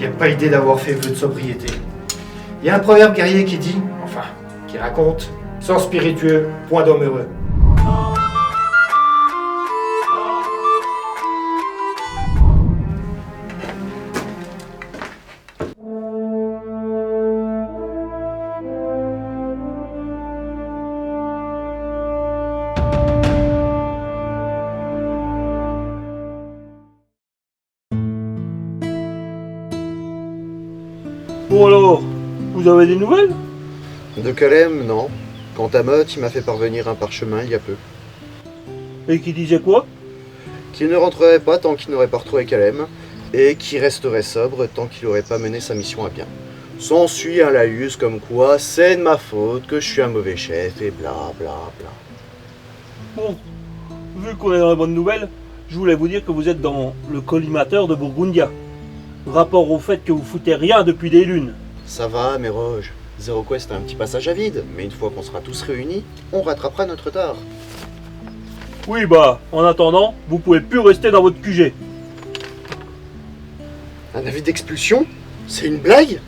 n'y a pas idée d'avoir fait vœu de sobriété. Il y a un proverbe guerrier qui dit, enfin, qui raconte, sans spiritueux, point d'homme heureux. Bon alors, vous avez des nouvelles? De Calem, non. Quant à Mott, il m'a fait parvenir un parchemin il y a peu. Et qui disait quoi? Qu'il ne rentrerait pas tant qu'il n'aurait pas retrouvé Calem, et qu'il resterait sobre tant qu'il n'aurait pas mené sa mission à bien. S'ensuit un laïus comme quoi c'est de ma faute, que je suis un mauvais chef, et bla bla bla. Bon, vu qu'on est dans la bonne nouvelle, je voulais vous dire que vous êtes dans le collimateur de Burgundia. Rapport au fait que vous foutez rien depuis des lunes. Ça va, mes roges. Zero Quest a un petit passage à vide, mais une fois qu'on sera tous réunis, on rattrapera notre retard. Oui bah, en attendant, vous pouvez plus rester dans votre QG. Un avis d'expulsion? C'est une blague?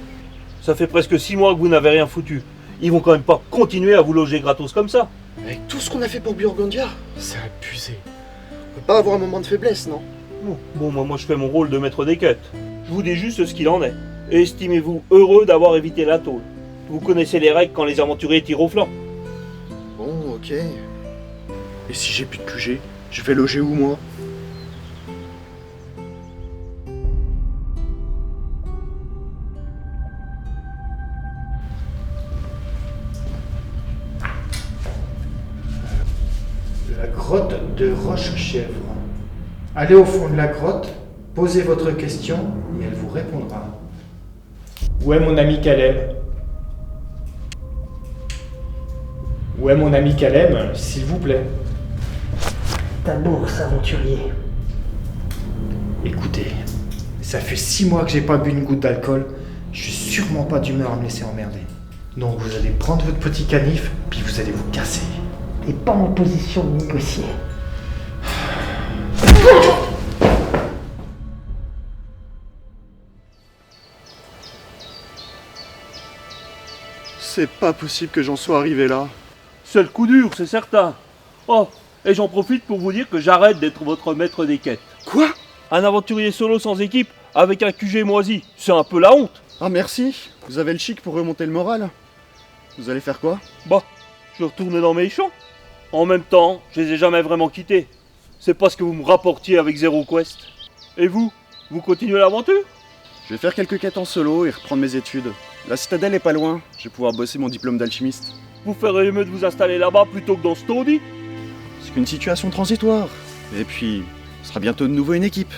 Ça fait presque 6 mois que vous n'avez rien foutu. Ils vont quand même pas continuer à vous loger gratos comme ça. Avec tout ce qu'on a fait pour Burgundia, c'est abusé. On peut pas avoir un moment de faiblesse, non? Bon, moi je fais mon rôle de maître des quêtes. Je vous dis juste ce qu'il en est. Et estimez-vous heureux d'avoir évité la tôle. Vous connaissez les règles quand les aventuriers tirent au flanc. Bon, ok. Et si j'ai plus de QG, je vais loger où, moi? La grotte de Roche-Chèvre. Allez au fond de la grotte, posez votre question et elle vous répondra. Où est mon ami Calem? Où est mon ami Calem, s'il vous plaît? Ta bourse, aventurier. Écoutez, ça fait 6 mois que j'ai pas bu une goutte d'alcool. Je suis sûrement pas d'humeur à me laisser emmerder. Donc vous allez prendre votre petit canif, puis vous allez vous casser. T'es pas en position de négocier. C'est pas possible que j'en sois arrivé là. C'est le coup dur, c'est certain. Oh, et j'en profite pour vous dire que j'arrête d'être votre maître des quêtes. Quoi? Un aventurier solo sans équipe, avec un QG moisi, c'est un peu la honte. Ah merci, vous avez le chic pour remonter le moral. Vous allez faire quoi? Bah, je retourne dans mes champs. En même temps, je les ai jamais vraiment quittés. C'est pas ce que vous me rapportiez avec Zero Quest. Et vous continuez l'aventure? Je vais faire quelques quêtes en solo et reprendre mes études. La citadelle est pas loin, je vais pouvoir bosser mon diplôme d'alchimiste. Vous ferez mieux de vous installer là-bas plutôt que dans ce taudis. C'est qu'une situation transitoire. Et puis, ce sera bientôt de nouveau une équipe.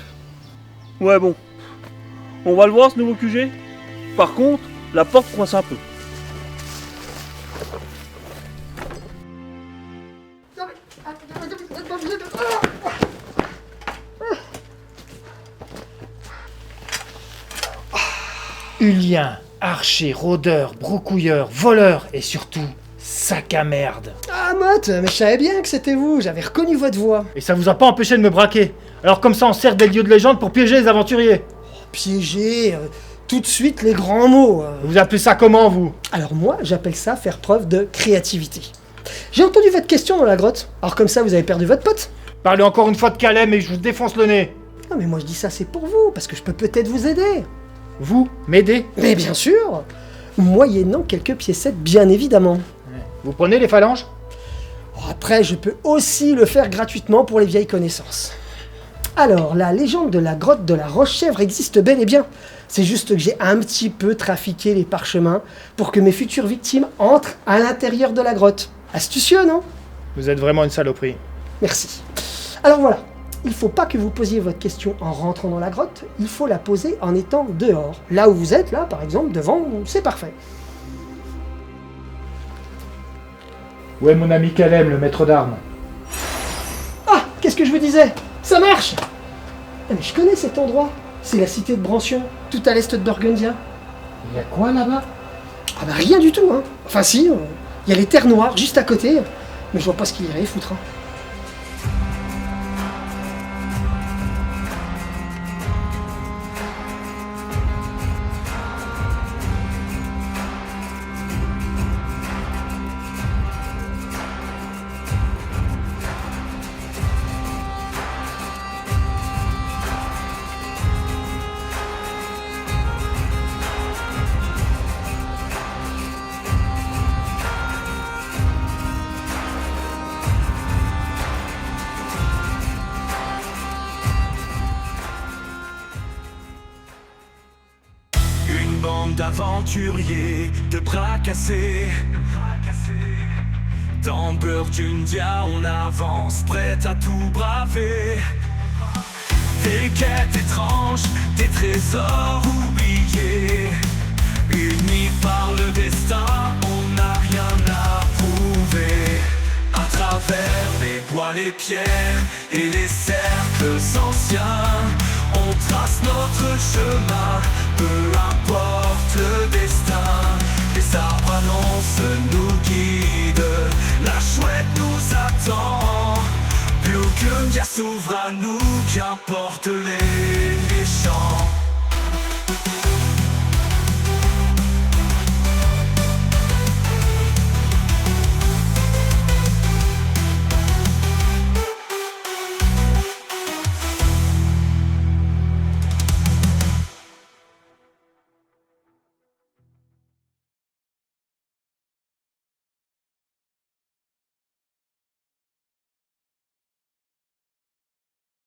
Ouais bon. On va le voir ce nouveau QG. Par contre, la porte coince un peu. Ulien, archer, rôdeur, brocouilleur, voleur et surtout sac à merde. Ah, Mott, mais je savais bien que c'était vous, j'avais reconnu votre voix. Et ça vous a pas empêché de me braquer. Alors comme ça on sert des lieux de légende pour piéger les aventuriers. Piéger, tout de suite les grands mots. Vous appelez ça comment vous? Alors moi, j'appelle ça faire preuve de créativité. J'ai entendu votre question dans la grotte, alors comme ça vous avez perdu votre pote. Parlez encore une fois de Calem et je vous défonce le nez. Non mais moi je dis ça c'est pour vous, parce que je peux peut-être vous aider. Vous, m'aider? Mais bien sûr, moyennant quelques piécettes bien évidemment. Vous prenez les phalanges? Après, je peux aussi le faire gratuitement pour les vieilles connaissances. Alors, la légende de la grotte de la Roche-Chèvre existe bel et bien. C'est juste que j'ai un petit peu trafiqué les parchemins pour que mes futures victimes entrent à l'intérieur de la grotte. Astucieux, non? Vous êtes vraiment une saloperie. Merci. Alors voilà, il faut pas que vous posiez votre question en rentrant dans la grotte, il faut la poser en étant dehors. Là où vous êtes, là, par exemple, devant, c'est parfait. Où est mon ami Calem, le maître d'armes? Ah, qu'est-ce que je vous disais? Ça marche! Ah, mais je connais cet endroit. C'est la cité de Brancion, tout à l'est de Burgundia. Il y a quoi là-bas? Ah bah rien du tout, hein. Enfin si, il y a les terres noires juste à côté, mais je vois pas ce qu'il irait y foutre. Hein. monde d'aventuriers, de bras cassés. Dans Burgundia on avance, prêt à tout braver. Des quêtes étranges, des trésors oubliés. Unis par le destin, on n'a rien à prouver. À travers les bois, les pierres et les cercles anciens, on trace notre chemin, peu importe le destin. Les arbres annoncent nous guident, la chouette nous attend. Burgundia s'ouvre à nous, qu'importe les méchants.